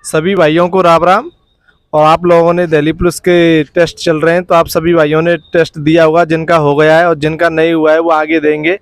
सभी भाइयों को राम राम। और आप लोगों ने दिल्ली पुलिस के टेस्ट चल रहे हैं, तो आप सभी भाइयों ने टेस्ट दिया होगा। जिनका हो गया है और जिनका नहीं हुआ है वो आगे देंगे।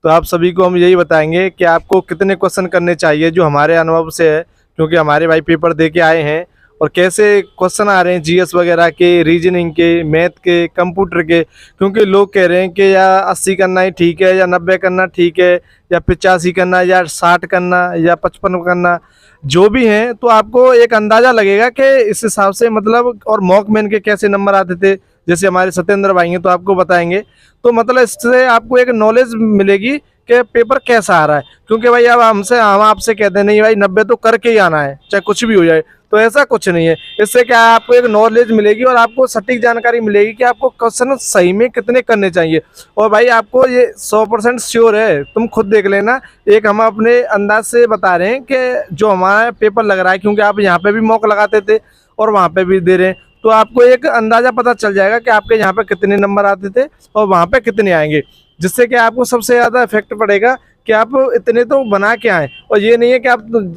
तो आप सभी को हम यही बताएंगे कि आपको कितने क्वेश्चन करने चाहिए, जो हमारे अनुभव से है, क्योंकि हमारे भाई पेपर दे के आए हैं। और कैसे क्वेश्चन आ रहे हैं जीएस वगैरह के, रीजनिंग के, मैथ के, कंप्यूटर के। क्योंकि लोग कह रहे हैं कि या 80 करना ही ठीक है, या 90 करना ठीक है, या 85 करना, या 60 करना, या 55 करना, जो भी है। तो आपको एक अंदाजा लगेगा कि इस हिसाब से मतलब, और मॉक मैन के कैसे नंबर आते थे, जैसे हमारे सत्येंद्र भाई हैं तो आपको बताएंगे। तो मतलब इससे आपको एक नॉलेज मिलेगी कि पेपर कैसा आ रहा है। क्योंकि भाई अब हम आपसे कहते नहीं भाई 90 तो करके ही आना है, चाहे कुछ भी हो जाए, तो ऐसा कुछ नहीं है। इससे क्या है, आपको एक नॉलेज मिलेगी और आपको सटीक जानकारी मिलेगी कि आपको क्वेश्चन सही में कितने करने चाहिए। और भाई आपको ये 100% श्योर है, तुम खुद देख लेना। एक हम अपने अंदाज से बता रहे हैं कि जो हमारा पेपर लग रहा है, क्योंकि आप यहाँ पे भी मॉक लगाते थे और वहाँ पे भी दे रहे हैं, तो आपको एक अंदाजा पता चल जाएगा कि आपके यहाँ पे कितने नंबर आते थे और वहाँ पे कितने आएंगे। जिससे कि आपको सबसे ज़्यादा इफेक्ट पड़ेगा कि आप इतने तो बना के आए। और ये नहीं है कि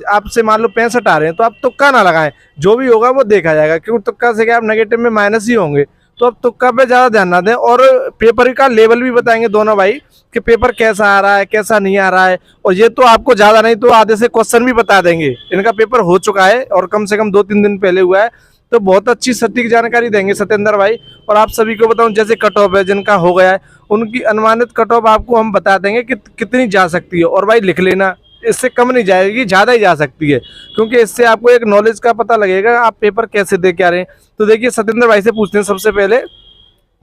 आपसे मान लो 65 आ रहे हैं तो आप तुक्का ना लगाएं, जो भी होगा वो देखा जाएगा। क्योंकि तुक्का से क्या आप नेगेटिव में माइनस ही होंगे, तो आप तुक्का पे ज़्यादा ध्यान ना दें। और पेपर का लेवल भी बताएंगे दोनों भाई कि पेपर कैसा आ रहा है, कैसा नहीं आ रहा है। और ये तो आपको ज़्यादा नहीं तो आधे से क्वेश्चन भी बता देंगे। इनका पेपर हो चुका है और कम से कम 2-3 दिन पहले हुआ है, तो बहुत अच्छी सटीक जानकारी देंगे सत्येंद्र भाई। और आप सभी को बताऊं, जैसे कट ऑफ है, जिनका हो गया है उनकी अनुमानित कट ऑफ आपको हम बता देंगे कि कितनी जा सकती है। और भाई लिख लेना, इससे कम नहीं जाएगी, ज़्यादा ही जा सकती है। क्योंकि इससे आपको एक नॉलेज का पता लगेगा आप पेपर कैसे दे के आ रहे हैं। तो देखिए सत्येंद्र भाई से पूछते हैं सबसे पहले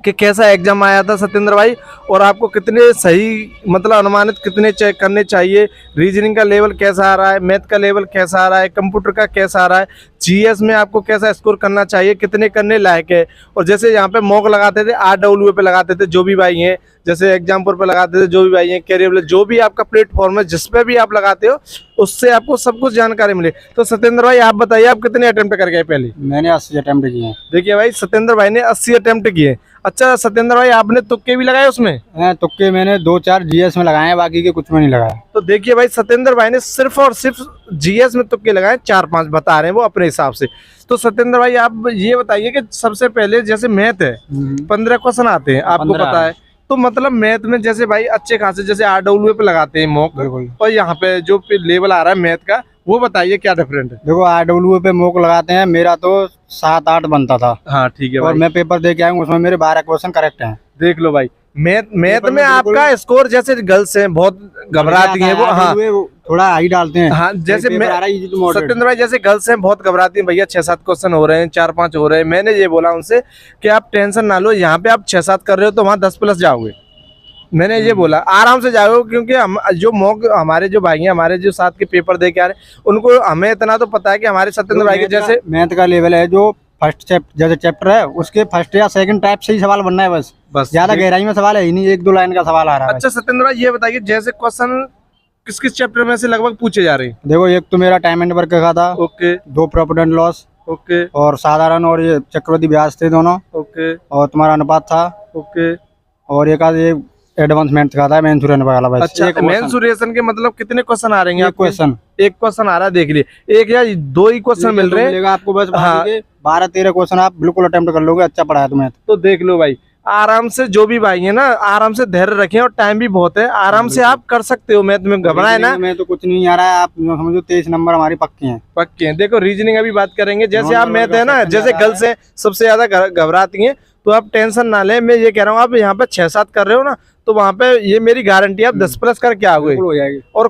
कि कैसा एग्जाम आया था सत्येंद्र भाई, और आपको कितने सही मतलब अनुमानित कितने चेक करने चाहिए। रीजनिंग का लेवल कैसा आ रहा है, मैथ का लेवल कैसा आ रहा है, कंप्यूटर का कैसा आ रहा है, जीएस में आपको कैसा स्कोर करना चाहिए, कितने करने लायक है। और जैसे यहाँ पे मॉक लगाते थे, RWA पे लगाते थे जो भी भाई हैं, जैसे एग्जामपुर पे लगाते थे जो भी भाई हैं, कैरियर जो भी आपका प्लेटफॉर्म है जिस पे भी आप लगाते हो, उससे आपको सब कुछ जानकारी मिले। तो सत्येंद्र भाई आप बताइए, आप कितने अटेम्प्ट कर गए पहले? मैंने 80 अटेम्प्ट किए हैं। देखिए भाई सत्येंद्र भाई ने 80 अटेम्प्ट किए। अच्छा सत्येंद्र भाई, आपने तुक्के भी लगाए उसमें? तुक्के मैंने 2-4 जीएस में लगाए हैं, बाकी के कुछ में नहीं लगाया। तो देखिए भाई सत्येंद्र भाई ने सिर्फ और सिर्फ जीएस में तुक्के लगाए, 4-5 बता रहे हैं वो अपने हिसाब से। तो सत्येंद्र भाई आप ये बताइए कि सबसे पहले जैसे मैथ है, 15 क्वेश्चन आते हैं आपको पता है। तो मतलब मैथ में जैसे भाई अच्छे खासे जैसे RWA पे लगाते हैं मॉक, और यहाँ पे जो लेवल आ रहा है मैथ का, वो बताइए क्या डिफरेंट है? देखो RWA पे मॉक लगाते हैं, मेरा तो 7-8 बनता था। हाँ ठीक है और भाई। मैं पेपर दे के आया हूँ, उसमें मेरे 12 क्वेश्चन करेक्ट हैं। देख लो भाई, मैथ में आपका स्कोर, जैसे गर्ल्स हैं बहुत घबराती हैं वो, हाँ थोड़ा हाई डालते हैं। हाँ, जैसे सत्येंद्र भाई जैसे गर्ल्स हैं बहुत घबराती हैं, भैया 6-7 क्वेश्चन हो रहे हैं, 4-5 हो रहे हैं। मैंने ये बोला उनसे कि आप टेंशन ना लो, यहाँ पे आप 6-7 कर रहे हो तो वहाँ 10+ जाओगे। मैंने ये बोला आराम से जाओ, क्योंकि हम जो मॉक हमारे जो भाई हैं, हमारे जो साथ के पेपर दे के आ रहे हैं, उनको हमें इतना तो पता है कि हमारे सत्येंद्र भाई के जैसे मैथ का लेवल है, जो फर्स्ट जैसे चैप्टर है उसके फर्स्ट या सेकंड टाइप से ही सवाल बनना है, बस ज्यादा गहराई में सवाल है ही नहीं, 1-2 लाइन का सवाल आ रहा है। अच्छा सत्येंद्र भाई ये बताइए, जैसे क्वेश्चन किस किस चैप्टर में से लगभग पूछे जा रहे हैं? देखो एक तो मेरा टाइम एंड वर्क का था, okay, 2 profit and loss, okay, और साधारण और ये चक्रवृद्धि ब्याज थे दोनों, ओके, और तुम्हारा अनुपात था, ओके, और एक आध ये एडवांसमेंट का था मेंसुरेशन वाला। बस अच्छा मेंसुरेशन के मतलब कितने क्वेश्चन आ रहे हैं? एक क्वेश्चन, एक क्वेश्चन आ रहा है, देख लिए, एक या 2 ही क्वेश्चन मिल रहे हैं आपको बस। हाँ 12-13 क्वेश्चन आप बिल्कुल अटेम्प्ट कर लोगे, अच्छा पढ़ा है तुम्हें। तो देख लो भाई, आराम से जो भी भाई है ना, आराम से धैर्य रखें, और टाइम भी बहुत है, आराम से आप कर सकते हो। मैथ में घबराए ना, मैं तो कुछ नहीं आ रहा है, आप समझो 23 नंबर हमारी पक्के हैं। पक्के हैं। देखो रीजनिंग अभी बात करेंगे, जैसे आप मैथ है ना, जैसे गर्ल्स है सबसे ज्यादा घबराती हैं, तो आप टेंशन ना लें। मैं ये कह रहा हूँ, आप यहाँ पे 6-7 कर रहे हो ना, तो वहाँ पे ये मेरी गारंटी है आप 10+ करके आओगे, हो जाएगी। और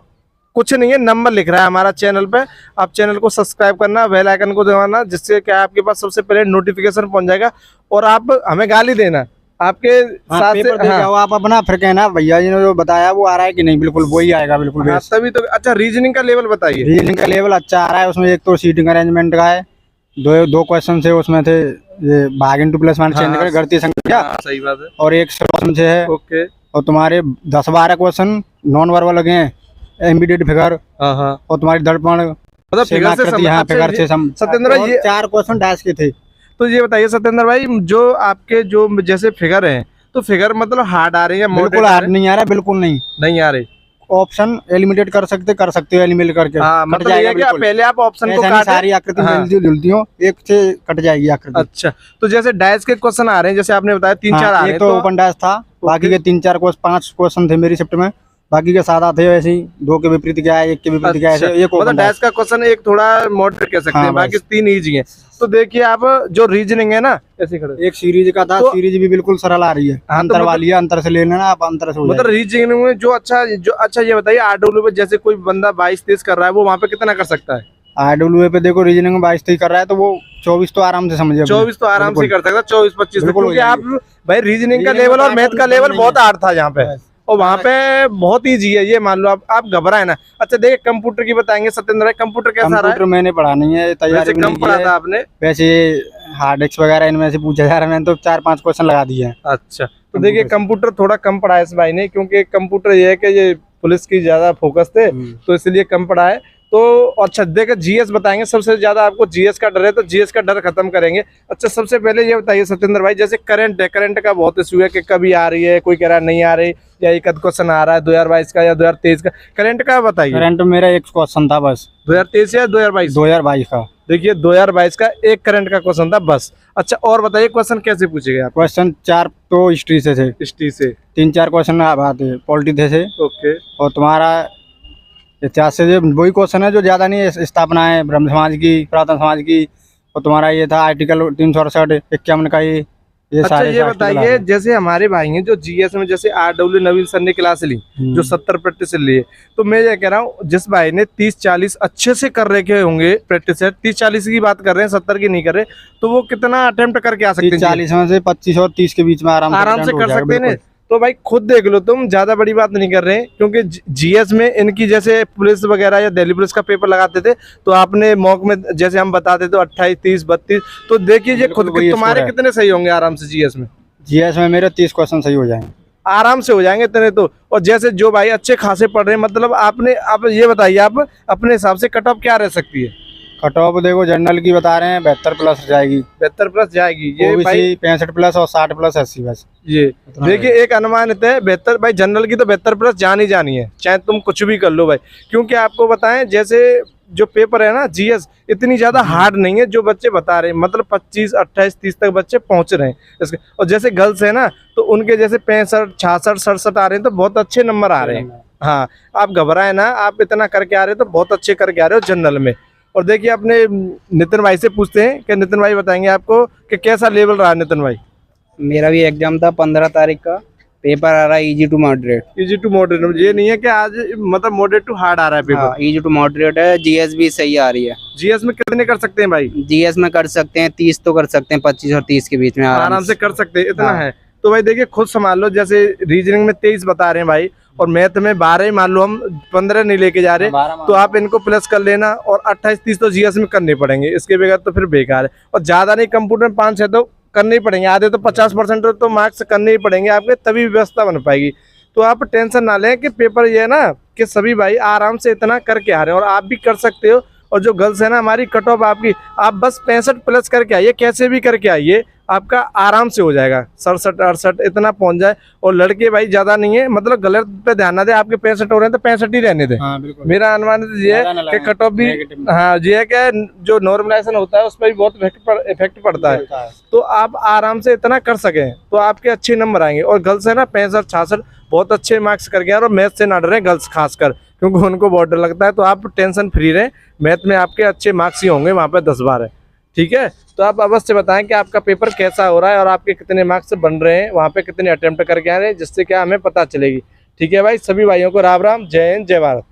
कुछ नहीं है, नंबर लिख रहा है हमारा चैनल पे, आप चैनल को सब्सक्राइब करना, बेल आइकन को दबाना, जिससे क्या आपके पास सबसे पहले नोटिफिकेशन पहुंच जाएगा। और आप हमें गाली देना आपके साथ पेपर दे जाओ आप अपना, फिर कहना भैया जी ने जो बताया वो आ रहा है कि नहीं, बिल्कुल वही आएगा बिल्कुल। हाँ, तभी तो। अच्छा रीजनिंग का लेवल बताइए। रीजनिंग का लेवल अच्छा आ रहा है, उसमें एक तो सीटिंग अरेंजमेंट का है, 2 क्वेश्चन से उसमें थे ये भाग इंटू प्लस माइनस चेंज कर गणितीय संख्या, सही बात है, और एक क्वेश्चन से है। ओके, और तुम्हारे 10-12 क्वेश्चन नॉन वर्बल लगे हैं, इमीडिएट फिगर, और तुम्हारी दर्पण मतलब फिगर से सत्येंद्र भाई, ये 4 क्वेश्चन डैश के थे। तो ये बताइए सत्येंद्र भाई, जो आपके जो जैसे फिगर हैं, तो फिगर मतलब हार्ड आ रही है? बिल्कुल हार्ड नहीं आ रहा, बिल्कुल नहीं आ रहे। ऑप्शन एलिमिनेट कर सकते हो एलिमिनेट करके। हाँ, कट मतलब जाएगा ये है कि बिल्कुल। पहले आप ऑप्शन को ऐसा नहीं काटें। सारी आकृति हाँ। मिलती जुलती हो, एक से कट जाएगी आकृति। अच्छा, तो जैसे डाइस के क्वेश्चन आ रहे हैं, जैसे आपने बताया 3-4 आ रहे एक हैं, तो ओपन डैश था, बाकी के 3-4 5 क्वेश्चन थे मेरी शिफ्ट में, बाकी के सादा थे वैसे ही, 2 के विपरीत क्या है, 1 के विपरीत क्या है, अच्छा, ऐसे एक मतलब ओपन डैश डैश। का क्वेश्चन एक थोड़ा मॉडरेट कह सकते हाँ, हैं, बाकी बस। 3 इजी हैं। तो देखिए आप जो रीजनिंग है ना, ऐसे खड़े, एक सीरीज का था, तो- सीरीज भी बिल्कुल सरल आ रही है। हाँ, तो अंतर मतलब- वाली है, अंतर से ले लेना आप, अंतर से हो मतलब जाएगी। रीजनिंग में जो अच्छा ये बताइए, आरडब्ल्यू पे जैसे कोई बंदा 22-23 कर रहा है, वो वहाँ पे कितना कर सकता है? आरडब्ल्यूए पे देखो रीजनिंग में 22-23 कर रहा है तो वो 24 तो आराम से समझिए। 24 तो आराम से कर सकता है, 24-25, बिल्कुल हो क्योंकि आप भाई रीजनिंग का रीजनिंग लेवल में और तो मैथ आपको का लेवल नहीं बहुत है। हार्ड था यहाँ पे, और वहाँ पे बहुत ईजी है, ये मान लो आप घबराए ना। अच्छा देखिए, कंप्यूटर की बताएंगे सत्येंद्र भाई, कंप्यूटर कैसा रहा कंप्यूटर है? मैंने पढ़ा नहीं है, तैयारी वैसे भी कम नहीं की पढ़ा है। था आपने? वैसे हार्ड डिस्क वगैरह इनमें से पूछा जा रहा है, मैंने तो 4-5 क्वेश्चन लगा दिए हैं। अच्छा, तो देखिए कंप्यूटर थोड़ा कम पढ़ा है इस भाई ने, क्योंकि कंप्यूटर ये है कि ये पुलिस की ज्यादा फोकस थे, तो इसलिए कम पढ़ा है। तो अच्छा देखिए, जीएस बताएंगे, सबसे ज्यादा आपको जीएस का डर है, तो जीएस का डर खत्म करेंगे। अच्छा, सबसे पहले ये बताइए सत्येंद्र भाई, जैसे करंट है, करंट का बहुत इशू है कि कभी आ रही है, कोई कह रहा है नहीं आ रही, या एक आध क्वेश्चन आ रहा है 2022 का या 2023 का, करंट का बताइए। करंट मेरा एक क्वेश्चन था बस, 2023 या 2022? 2022 का। देखिए 2022 का एक करंट का क्वेश्चन था बस। अच्छा, और बताइए क्वेश्चन कैसे पूछेंगे आप? क्वेश्चन 4 तो हिस्ट्री से थे, हिस्ट्री से? 3-4 क्वेश्चन आते पॉलिटी थे। ओके। और तुम्हारा इतिहास से जो वही क्वेश्चन है जो ज्यादा नहीं है, स्थापना है ब्रह्म समाज की, पुरातन समाज की, और तुम्हारा ये था आर्टिकल 368 51 का, ये अच्छा, सारे ये बताइए, जैसे हमारे भाई हैं जो जीएस में, जैसे आरडब्ल्यू नवीन सर ने क्लास ली, जो 70% लिए, तो मैं ये कह रहा हूँ, जिस भाई ने 30-40 अच्छे से कर रखे होंगे प्रैक्टिस, 30-40 की बात कर रहे हैं, 70 की नहीं कर रहे, तो वो कितना अटेम्प्ट करके आ सकते हैं? 40 में से 25 और 30 के बीच में आराम से कर सकते हैं ना। तो भाई खुद देख लो, तुम ज्यादा बड़ी बात नहीं कर रहे हैं, क्योंकि जीएस में इनकी जैसे पुलिस वगैरह या दिल्ली पुलिस का पेपर लगाते थे, तो आपने मॉक में जैसे हम बताते थे 28, 30, 32, तो देखिए ये खुद के तुम्हारे कितने सही होंगे आराम से जीएस में? जीएस में मेरे 30 क्वेश्चन सही हो जाएंगे, आराम से हो जाएंगे इतने तो। और जैसे जो भाई अच्छे खासे पढ़ रहे हैं, मतलब आप ये बताइए, आप अपने हिसाब से कट ऑफ क्या रह सकती है? कट ऑफ देखो जनरल की बता रहे हैं 72+ जाएगी, 72+ जाएगी ये भाई, 65+ और 60+ 80 बस। ये देखिए एक अनुमानित है 72 भाई, जनरल की तो 72+ जानी है, चाहे तुम कुछ भी कर लो भाई। क्योंकि आपको बताएं, जैसे जो पेपर है ना जीएस, इतनी ज्यादा हार्ड नहीं है जो बच्चे बता रहे हैं, मतलब 25, 28, 30 तक बच्चे पहुंच रहे हैं इसके। और जैसे गर्ल्स है ना, तो उनके जैसे 65, 66, 67 आ रहे हैं, तो बहुत अच्छे नंबर आ रहे हैं। हाँ, आप घबराए ना, आप इतना करके आ रहे हो तो बहुत अच्छे करके आ रहे हो जनरल में। और देखिए अपने नितिन भाई से पूछते हैं कि नितिन भाई बताएंगे आपको कि कैसा लेवल रहा नितिन भाई? मेरा भी एग्जाम था 15 तारीख का, पेपर आ रहा है easy to moderate. Easy to moderate, ये नहीं है कि आज मतलब मॉडरेट टू हार्ड आ रहा है पेपर? हाँ, इजी टू मॉडरेट है। जीएस भी सही आ रही है। जीएस में कितने कर सकते हैं भाई? जीएस में कर सकते हैं 30 तो कर सकते हैं, 25 और 30 के बीच में आराम से कर सकते हैं, इतना हाँ। है। तो भाई देखिए खुद संभाल लो, जैसे रीजनिंग में 23 बता रहे हैं भाई, और मैथ में 12, मान लो हम 15 नहीं लेके जा रहे, तो आप इनको प्लस कर लेना, और 28-30 तो जीएस में करने पड़ेंगे, इसके बगैर तो फिर बेकार है। और ज्यादा नहीं, कंप्यूटर में 5-6 तो करने ही पड़ेंगे, आधे तो 50% तो मार्क्स करने ही पड़ेंगे आपके, तभी व्यवस्था बन पाएगी। तो आप टेंशन ना लें कि पेपर ये है ना कि सभी भाई आराम से इतना करके आ रहे हैं, और आप भी कर सकते हो। और जो गर्ल्स है ना हमारी, कट ऑफ आपकी, आप बस 65+ करके आइए, कैसे भी करके आइए, आपका आराम से हो जाएगा, 67, 68 इतना पहुंच जाए। और लड़के भाई ज्यादा नहीं है, मतलब गलत पे ध्यान ना दे, आपके 65 हो रहे हैं तो 65 ही रहने दे। हाँ, बिल्कुल। मेरा अनुमान ये है कि कट ऑफ भी, हाँ ये है कि जो नॉर्मलाइजेशन होता है उस पर भी बहुत इफेक्ट पड़ता है। तो आप आराम से इतना कर सकें तो आपके अच्छे नंबर आएंगे। और गर्ल्स है ना 65, 66 बहुत अच्छे मार्क्स करके आए, और मैथ से ना डरें गर्ल्स खासकर, क्योंकि उनको बहुत डर लगता है। तो आप टेंशन फ्री रहें, मैथ में आपके अच्छे मार्क्स ही होंगे वहाँ पे 10-12, ठीक है। तो आप अवश्य बताएं कि आपका पेपर कैसा हो रहा है और आपके कितने मार्क्स बन रहे हैं, वहाँ पे कितने अटेम्प्ट करके आ रहे हैं, जिससे क्या हमें पता चलेगी। ठीक है भाई, सभी भाइयों को राम राम, जय हिंद, जय भारत।